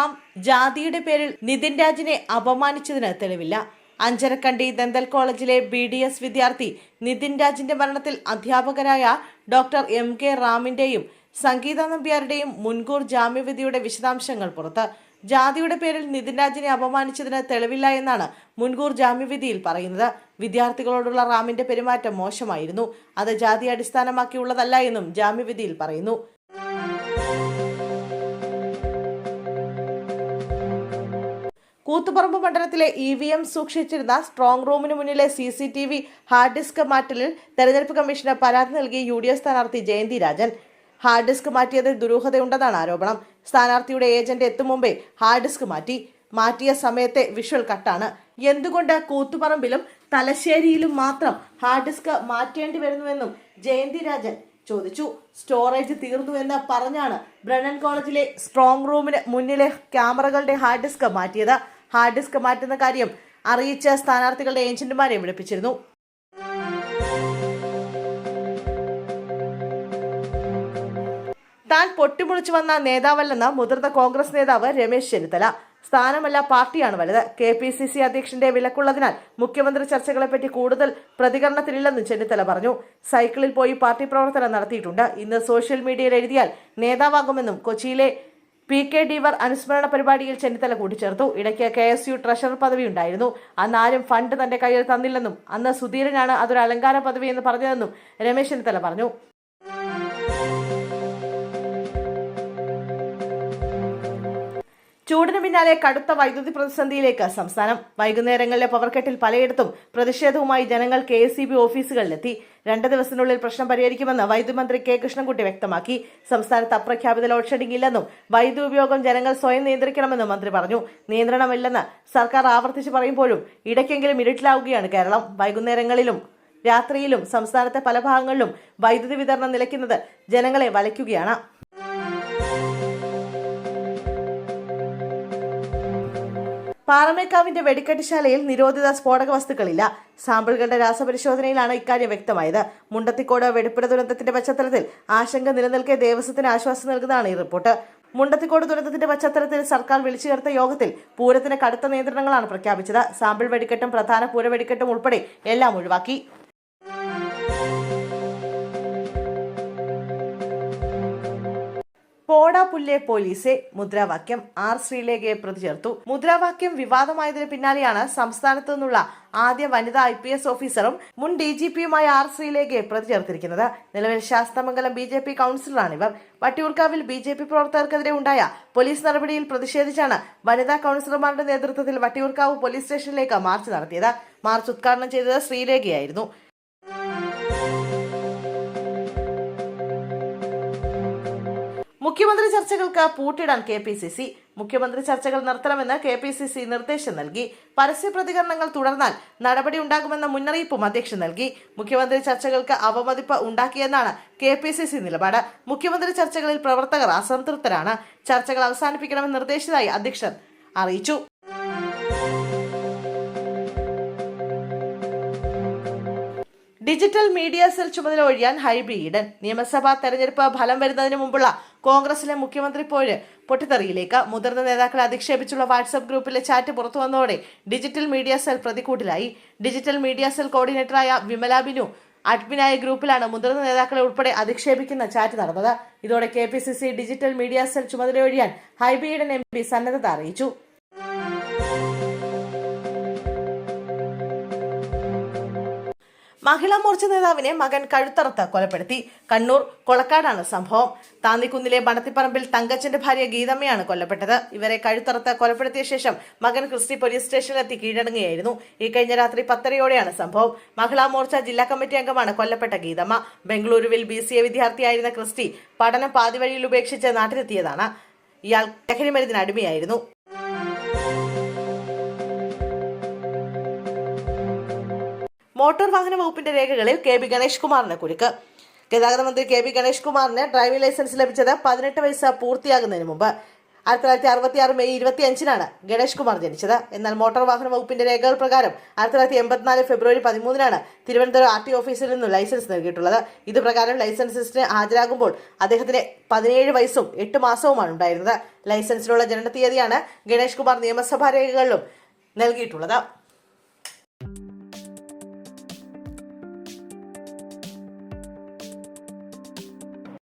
റാം ജാതിയുടെ പേരിൽ നിതിൻ രാജിനെ അപമാനിച്ചതിന് തെളിവില്ല. അഞ്ചരക്കണ്ടി ദന്തൽ കോളേജിലെ BDS വിദ്യാർത്ഥി നിതിൻ രാജിന്റെ മരണത്തിൽ അധ്യാപകരായ ഡോക്ടർ MK റാമിന്റെയും സംഗീത നമ്പ്യാരുടെയും മുൻകൂർ ജാമ്യവിധിയുടെ വിശദാംശങ്ങൾ പുറത്ത്. ജാതിയുടെ പേരിൽ നിതിൻ രാജിനെ അപമാനിച്ചതിന് തെളിവില്ല എന്നാണ് മുൻകൂർ ജാമ്യവിധിയിൽ പറയുന്നത്. വിദ്യാർത്ഥികളോടുള്ള റാമിന്റെ പെരുമാറ്റം മോശമായിരുന്നു, അത് ജാതി അടിസ്ഥാനമാക്കിയുള്ളതല്ല എന്നും ജാമ്യവിധിയിൽ പറയുന്നു. കൂത്തുപറമ്പ് മണ്ഡലത്തിലെ EVM സൂക്ഷിച്ചിരുന്ന സ്ട്രോങ് റൂമിന് മുന്നിലെ CCTV ഹാർഡ് ഡിസ്ക് മാറ്റലിൽ തെരഞ്ഞെടുപ്പ് കമ്മീഷന് പരാതി നൽകി UDF സ്ഥാനാർത്ഥി ജയന്തി രാജൻ. ഹാർഡ് ഡിസ്ക് മാറ്റിയതിൽ ദുരൂഹതയുണ്ടെന്നാണ് ആരോപണം. സ്ഥാനാർത്ഥിയുടെ ഏജന്റ് എത്തും മുമ്പേ ഹാർഡ് ഡിസ്ക് മാറ്റിയ സമയത്തെ വിഷ്വൽ കട്ടാണ്. എന്തുകൊണ്ട് കൂത്തുപറമ്പിലും തലശ്ശേരിയിലും മാത്രം ഹാർഡ് ഡിസ്ക് മാറ്റേണ്ടി വരുന്നുവെന്നും ജയന്തി രാജൻ ചോദിച്ചു. സ്റ്റോറേജ് തീർന്നുവെന്ന് പറഞ്ഞാണ് ബ്രണ്ണൻ കോളേജിലെ സ്ട്രോങ് റൂമിന് മുന്നിലെ ക്യാമറകളുടെ ഹാർഡ് ഡിസ്ക് മാറ്റിയത്. ഹാർഡ് ഡിസ്ക് മാറ്റുന്ന കാര്യം അറിയിച്ച സ്ഥാനാർത്ഥികളുടെ ഏജന്റുമാരെ വിളിപ്പിച്ചിരുന്നു. താൻ പൊട്ടിമുളിച്ചു വന്ന നേതാവല്ലെന്ന് മുതിർന്ന കോൺഗ്രസ് നേതാവ് രമേശ് ചെന്നിത്തല. സ്ഥാനമല്ല, പാർട്ടിയാണ് വലുത്. KPCC അധ്യക്ഷന്റെ വിലക്കുള്ളതിനാൽ മുഖ്യമന്ത്രി ചർച്ചകളെപ്പറ്റി കൂടുതൽ പ്രതികരണത്തിനില്ലെന്നും ചെന്നിത്തല പറഞ്ഞു. സൈക്കിളിൽ പോയി പാർട്ടി പ്രവർത്തനം നടത്തിയിട്ടുണ്ട്. ഇന്ന് സോഷ്യൽ മീഡിയയിൽ എഴുതിയാൽ നേതാവാകുമെന്നും കൊച്ചിയിലെ PK ഡീവർ അനുസ്മരണ പരിപാടിയിൽ ചെന്നിത്തല കൂട്ടിച്ചേർത്തു. ഇടയ്ക്ക് KSU ട്രഷറർ പദവി ഉണ്ടായിരുന്നു. അന്ന് ആരും ഫണ്ട് തന്റെ കയ്യിൽ തന്നില്ലെന്നും അന്ന് സുധീരനാണ് അതൊരു അലങ്കാര പദവി എന്ന് പറഞ്ഞതെന്നും രമേശ് ചെന്നിത്തല പറഞ്ഞു. ചൂടിന് പിന്നാലെ കടുത്ത വൈദ്യുതി പ്രതിസന്ധിയിലേക്ക് സംസ്ഥാനം. വൈകുന്നേരങ്ങളിലെ പവർകട്ടിൽ പലയിടത്തും പ്രതിഷേധവുമായി ജനങ്ങൾ KSEB ഓഫീസുകളിലെത്തി. 2 ദിവസത്തിനുള്ളിൽ പ്രശ്നം പരിഹരിക്കുമെന്ന് വൈദ്യുതി മന്ത്രി K കൃഷ്ണൻകുട്ടി വ്യക്തമാക്കി. സംസ്ഥാനത്ത് അപ്രഖ്യാപിത ലോഡ് ഷെഡിംഗ് ഇല്ലെന്നും വൈദ്യുതി ഉപയോഗം ജനങ്ങൾ സ്വയം നിയന്ത്രിക്കണമെന്നും മന്ത്രി പറഞ്ഞു. നിയന്ത്രണമില്ലെന്ന് സർക്കാർ ആവർത്തിച്ച് പറയുമ്പോഴും ഇടയ്ക്കെങ്കിലും ഇരുട്ടിലാവുകയാണ് കേരളം. വൈകുന്നേരങ്ങളിലും രാത്രിയിലും സംസ്ഥാനത്തെ പല ഭാഗങ്ങളിലും വൈദ്യുതി വിതരണം നിലയ്ക്കുന്നത് ജനങ്ങളെ വലയ്ക്കുകയാണ്. പാറമേക്കാവിന്റെ വെടിക്കെട്ടുശാലയിൽ നിരോധിത സ്ഫോടക വസ്തുക്കളില്ല. സാമ്പിളുകളുടെ രാസപരിശോധനയിലാണ് ഇക്കാര്യം വ്യക്തമായത്. മുണ്ടത്തിക്കോട് വെടിപ്പുര ദുരന്തത്തിന്റെ പശ്ചാത്തലത്തിൽ ആശങ്ക നിലനിൽക്കെ ദേവസ്വത്തിന് ആശ്വാസം നൽകുന്നതാണ് ഈ റിപ്പോർട്ട്. മുണ്ടത്തിക്കോട് ദുരന്തത്തിന്റെ പശ്ചാത്തലത്തിൽ സർക്കാർ വിളിച്ചു ചേർത്ത യോഗത്തിൽ പൂരത്തിന് കടുത്ത നിയന്ത്രണങ്ങളാണ് പ്രഖ്യാപിച്ചത്. സാമ്പിൾ വെടിക്കെട്ടും പ്രധാന പൂര വെടിക്കെട്ടും ഉൾപ്പെടെ എല്ലാം ഒഴിവാക്കി. പോടാ പുല്ലേ പോലീസെ മുദ്രാവാക്യം R ശ്രീലേഖയെ പ്രതി ചേർത്തു. മുദ്രാവാക്യം വിവാദമായതിനു പിന്നാലെയാണ് സംസ്ഥാനത്തു നിന്നുള്ള ആദ്യ വനിതാ IPS ഓഫീസറും മുൻ DGPയുമായ R ശ്രീലേഖയെ പ്രതി ചേർത്തിരിക്കുന്നത്. നിലവിൽ ശാസ്തമംഗലം BJP കൗൺസിലറാണിവർ. വട്ടിയൂർക്കാവിൽ BJP പ്രവർത്തകർക്കെതിരെ ഉണ്ടായ പോലീസ് നടപടിയിൽ പ്രതിഷേധിച്ചാണ് വനിതാ കൗൺസിലർമാരുടെ നേതൃത്വത്തിൽ വട്ടിയൂർക്കാവ് പോലീസ് സ്റ്റേഷനിലേക്ക് മാർച്ച് നടത്തിയത്. മാർച്ച് ഉദ്ഘാടനം ചെയ്തത് ശ്രീലേഖയായിരുന്നു. മുഖ്യമന്ത്രി ചർച്ചകൾക്ക് പൂട്ടിടാൻ KPCC. മുഖ്യമന്ത്രി ചർച്ചകൾ നിർത്തണമെന്ന് KPCC നിർദ്ദേശം നൽകി. പരസ്യ പ്രതികരണങ്ങൾ തുടർന്നാൽ നടപടി ഉണ്ടാകുമെന്ന മുന്നറിയിപ്പും അധ്യക്ഷൻ നൽകി. മുഖ്യമന്ത്രി ചർച്ചകൾക്ക് അവമതിപ്പ് ഉണ്ടാക്കിയെന്നാണ് KPCC നിലപാട്. മുഖ്യമന്ത്രി ചർച്ചകളിൽ പ്രവർത്തകർ അസംതൃപ്തരാണ്. ചർച്ചകൾ അവസാനിപ്പിക്കണമെന്ന് നിർദ്ദേശിച്ചതായി അധ്യക്ഷൻ അറിയിച്ചു. ഡിജിറ്റൽ മീഡിയ സെൽ ചുമതല ഒഴിയാൻ ഹൈബി ഈഡൻ. നിയമസഭാ തെരഞ്ഞെടുപ്പ് ഫലം വരുന്നതിന് മുമ്പുള്ള കോൺഗ്രസിലെ മുഖ്യമന്ത്രി പോര് പൊട്ടിത്തെറിയിലേക്ക്. മുതിർന്ന നേതാക്കളെ അധിക്ഷേപിച്ചുള്ള വാട്സ്ആപ്പ് ഗ്രൂപ്പിലെ ചാറ്റ് പുറത്തുവന്നതോടെ ഡിജിറ്റൽ മീഡിയ സെൽ പ്രതിക്കൂട്ടിലായി. ഡിജിറ്റൽ മീഡിയ സെൽ കോർഡിനേറ്ററായ വിമല ബിനു അഡ്മിനായ ഗ്രൂപ്പിലാണ് മുതിർന്ന നേതാക്കളെ ഉൾപ്പെടെ അധിക്ഷേപിക്കുന്ന ചാറ്റ് നടന്നത്. ഇതോടെ KPCC ഡിജിറ്റൽ മീഡിയ സെൽ ചുമതല ഒഴിയാൻ ഹൈബി ഈഡൻ MP സന്നദ്ധത അറിയിച്ചു. മഹിളാ മോർച്ച നേതാവിനെ മകൻ കഴുത്തറുത്ത് കൊലപ്പെടുത്തി. കണ്ണൂർ കൊളക്കാടാണ് സംഭവം. താന്നിക്കുന്നിലെ ബണത്തിപ്പറമ്പിൽ തങ്കച്ചന്റെ ഭാര്യ ഗീതമ്മയാണ് കൊല്ലപ്പെട്ടത്. ഇവരെ കഴുത്തറുത്ത് കൊലപ്പെടുത്തിയ ശേഷം മകൻ ക്രിസ്റ്റി പോലീസ് സ്റ്റേഷനിലെത്തി കീഴടങ്ങുകയായിരുന്നു. ഈ കഴിഞ്ഞ രാത്രി 10:30 സംഭവം. മഹിളാ മോർച്ച ജില്ലാ കമ്മിറ്റി അംഗമാണ് കൊല്ലപ്പെട്ട ഗീതമ്മ. ബംഗളൂരുവിൽ BCA വിദ്യാർത്ഥിയായിരുന്ന ക്രിസ്റ്റി പഠനം പാതിവഴിയിൽ ഉപേക്ഷിച്ച് നാട്ടിലെത്തിയതാണ്. ഇയാൾ ലഹരിമരുന്നിന് അടിമയായിരുന്നു. മോട്ടോർ വാഹന വകുപ്പിന്റെ രേഖകളിൽ KB ഗണേഷ് കുമാറിന് കുരുക്ക്. ഗതാഗത മന്ത്രി KB ഗണേഷ് കുമാറിന് ഡ്രൈവിംഗ് ലൈസൻസ് ലഭിച്ചത് 18 വയസ്സ് പൂർത്തിയാകുന്നതിന് മുമ്പ്. 1966 മെയ് 25-നാണ് ഗണേഷ് കുമാർ ജനിച്ചത്. എന്നാൽ മോട്ടോർ വാഹന വകുപ്പിന്റെ രേഖകൾ പ്രകാരം 1984 ഫെബ്രുവരി 13-നാണ് തിരുവനന്തപുരം RT ഓഫീസിൽ നിന്നും ലൈസൻസ് നൽകിയിട്ടുള്ളത്. ഇതുപ്രകാരം ലൈസൻസ് ടെസ്റ്റിന് ഹാജരാകുമ്പോൾ അദ്ദേഹത്തിന് 17 വയസ്സും 8 മാസവുമാണ് ഉണ്ടായിരുന്നത്. ലൈസൻസിലുള്ള ജനന തീയതിയാണ് ഗണേഷ് കുമാർ നിയമസഭാ രേഖകളിലും നൽകിയിട്ടുള്ളത്.